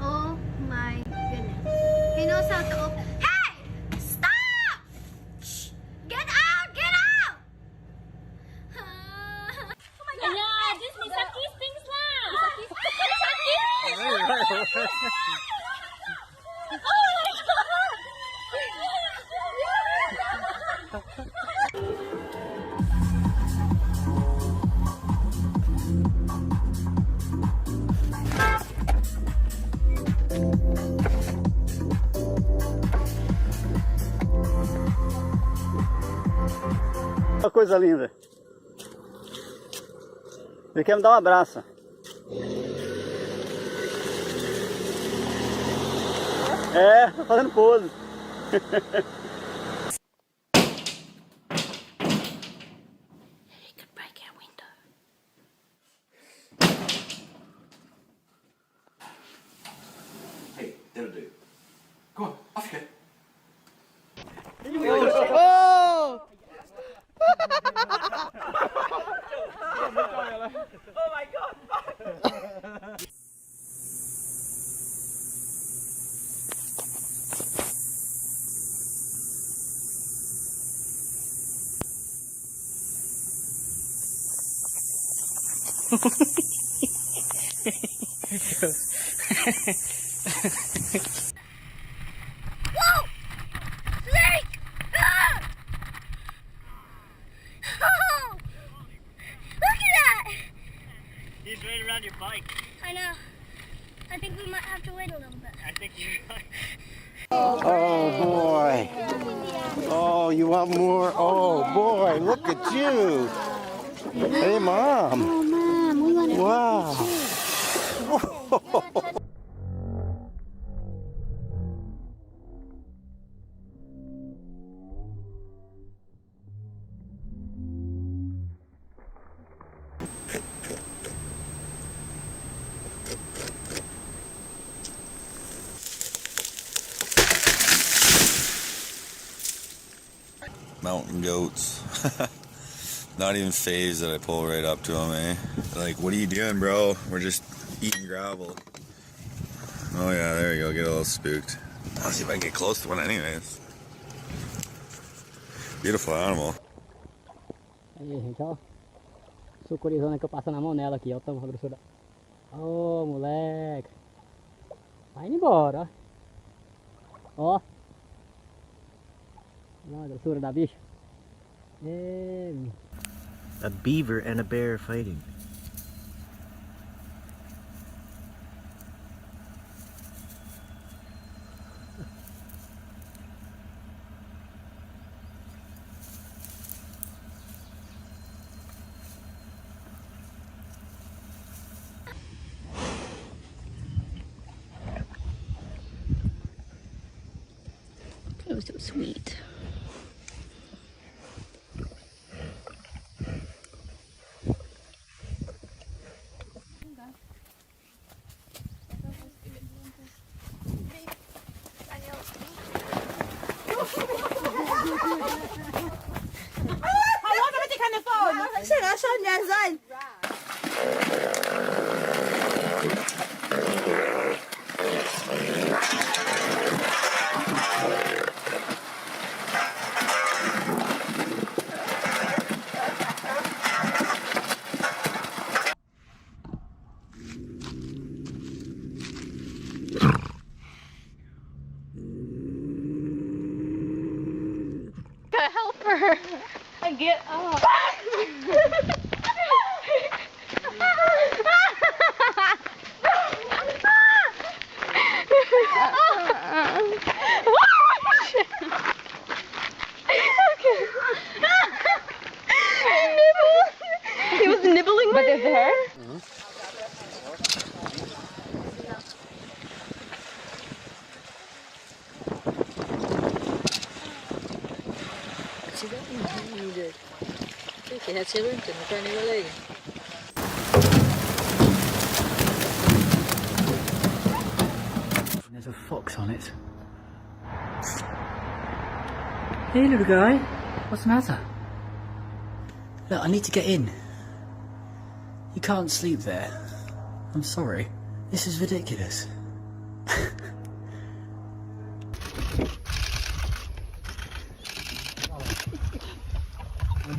Oh my goodness. He knows how to open. Hey! Stop! Shh! Get out! Get out! Oh my god. Ayan, just bisa kissing lang. Uma coisa linda. Ele quer me dar um abraço. É, tá fazendo pose. He could break our window. Hey, that'll do. Go on, off you go. Oh! Oh my god! Whoa! Snake! Ah! Oh! Look at that! He's right around your bike. I know. I think we might have to wait a little bit. I think you might. Oh boy. Oh, you want more? Oh boy, look at you. Hey Mom. Oh, Mom, we want to. Wow. Mountain goats. Not even phased that I pull right up to them, eh? Like, what are you doing, bro? We're just eating gravel. Oh yeah, there you go, get a little spooked. I'll see if I can get close to one anyways. Beautiful animal. Aí, gente, ó. Sucurizona que eu passo na mão nela aqui, ó. Tamo a grossura. Ô, moleque. Vai indo embora, ó. Ó. Olha a grossura da bicha. A beaver and a bear fighting. It was so sweet. Help her. Get up. He was nibbling with his hair. There's a fox on it. Hey little guy, what's the matter? Look, I need to get in. You can't sleep there. I'm sorry. This is ridiculous.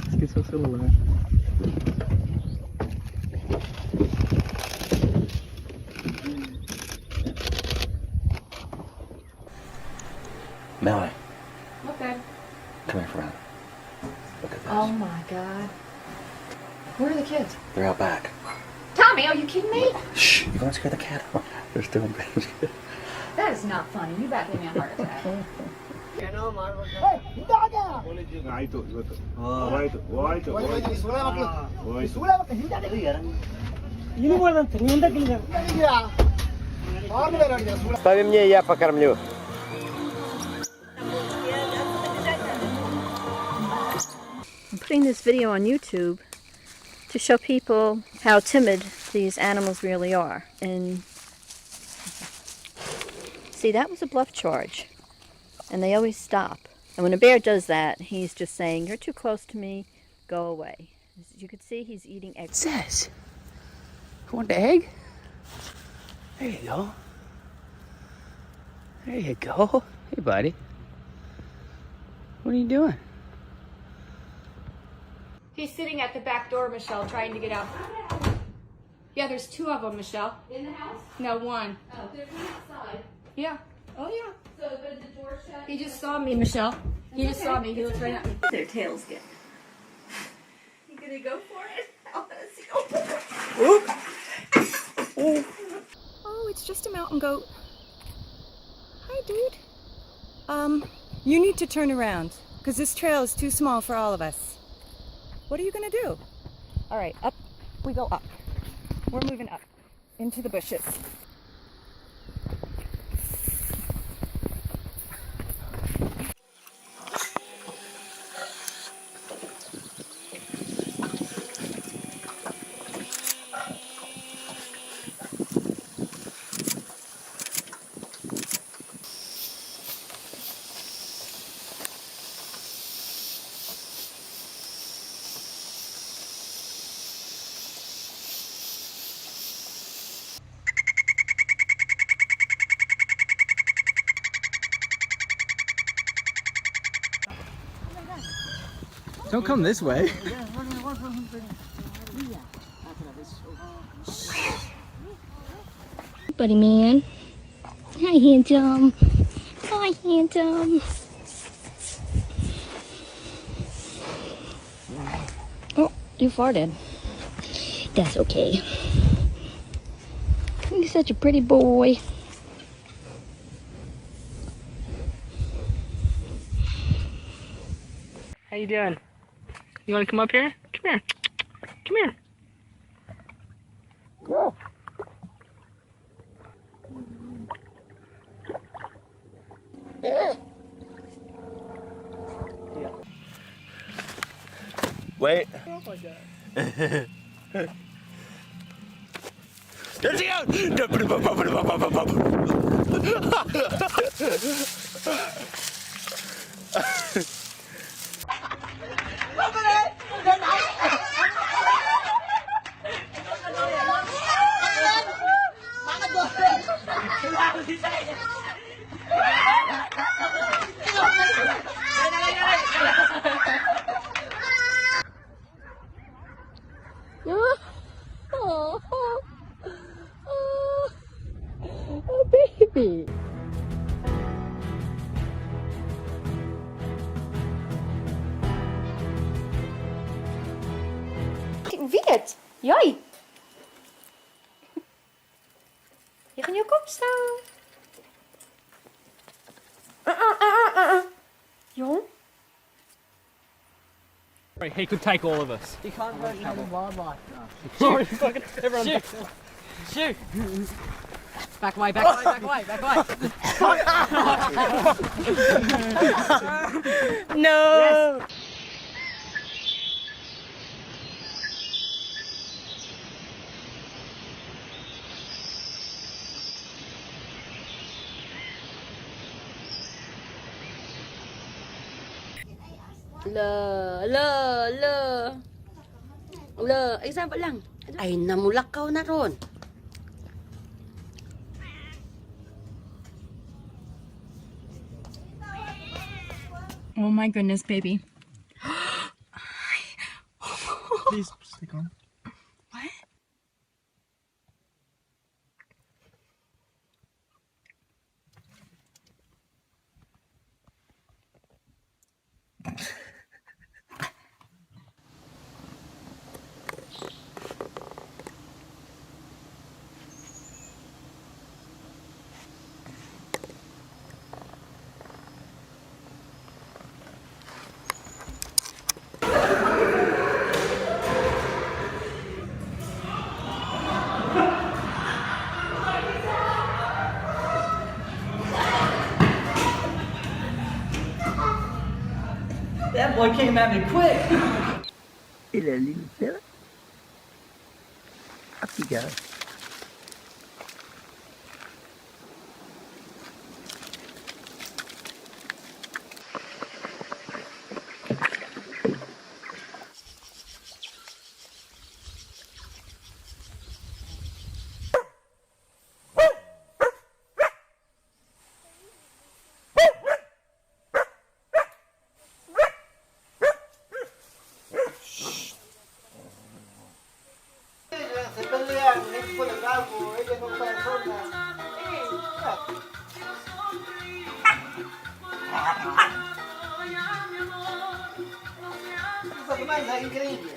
Esqueceu o celular. Melanie, Okay. come here for a minute. Look at this. Oh my god. Where are the kids? They're out back. Tommy, are you kidding me? Shh, you're gonna scare the cat off. They're still in bed. That is not funny. You about to give me a heart attack. Стави мне, я покормлю. I'm putting this video on YouTube to show people how timid these animals really are. And see, that was a bluff charge. And they always stop. And when a bear does that, he's just saying, "You're too close to me, go away." As you can see, he's eating eggs. Says, want the egg? There you go. There you go. Hey, buddy. What are you doing? He's sitting at the back door, Michelle, trying to get out. Yeah, there's two of them, Michelle. In the house? No, one. Oh, they're inside. Yeah. Oh, yeah. So, but the door shut? He just saw me, Michelle. He just saw me. He looked right at me. Their tails get. You gonna go for it? I wanna see. Oh, it's just a mountain goat. Hi, dude. You need to turn around, because this trail is too small for all of us. What are you gonna do? All right, up. We go up. We're moving up into the bushes. Don't come this way. Buddy man. Hi, handsome. Hi, handsome. Oh, you farted. That's okay. You're such a pretty boy. How you doing? You want to come up here? Come here. Come here. Go. Wait. There she goes! Oh, baby. Wierd. Joi. Je gaat in je kop staan. Jong. Right, he could take all of us. You can't go near the wildlife. Sorry, fucking everyone. Shoot! Back away, back away, back away, back away. No! Yes. La. Example lang. Ay, namulakaw na ron. Oh my goodness, baby. Please stick on. What? That boy came at me quick. Il a limité. Up you go. Increíble.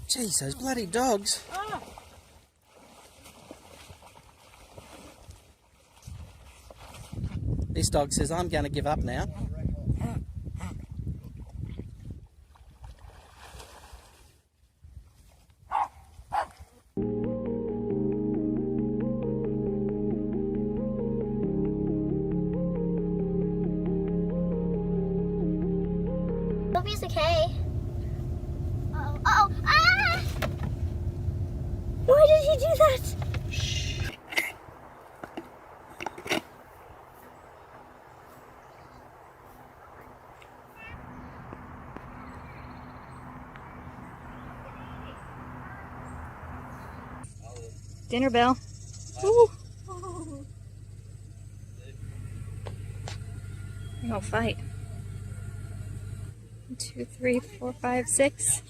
Jeez, those bloody dogs. This dog says, I'm going to give up now. Hope he's okay. Uh-oh. Uh-oh. Ah! Why did he do that? Dinner bell. Ooh. We're gonna fight. 1, 2, 3, 4, 5, 6.